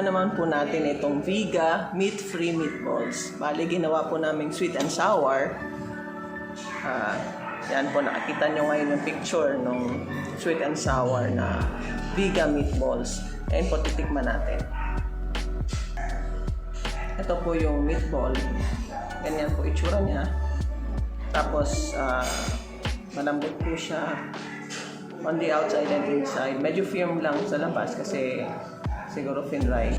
Tikman naman po natin itong Viga meat-free meatballs. Bali, ginawa po namin sweet and sour. Yan po, nakikita nyo ngayon yung picture ng sweet and sour na Viga meatballs. Ayan po, titikman natin. Ito po yung meatball. Ganyan po itsura niya. Tapos, malambot po siya on the outside and inside. Medyo firm lang sa labas kasi siguro finry.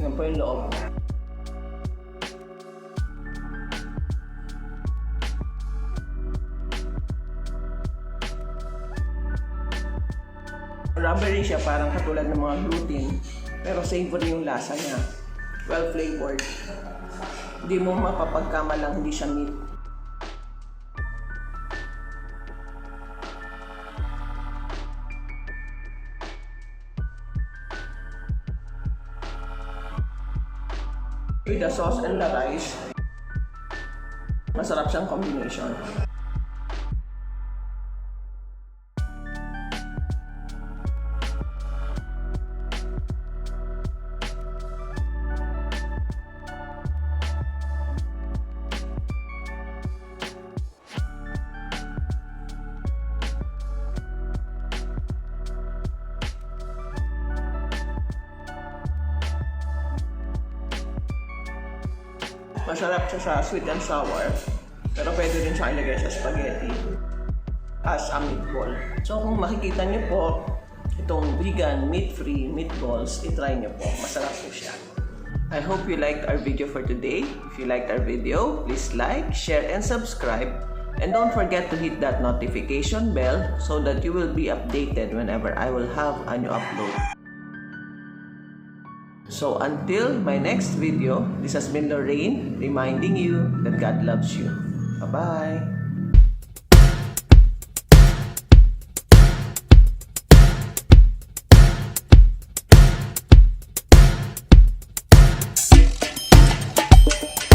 Yan po yung loob. Rubbery siya, parang katulad ng mga gluten. Pero savory yung lasa niya. Well flavored. Hindi mo mapapagkamalang hindi siya meat. With the sauce and the rice, masarap siyang combination. Masarap siya sa sweet and sour, pero pwede rin siya ilagay sa spaghetti as a meatball. So kung makikita niyo po, itong vegan meat-free meatballs, itry niyo po. Masarap po siya. I hope you liked our video for today. If you liked our video, please like, share, and subscribe. And don't forget to hit that notification bell so that you will be updated whenever I will have a new upload. So until my next video, this has been Lorraine reminding you that God loves you. Bye-bye!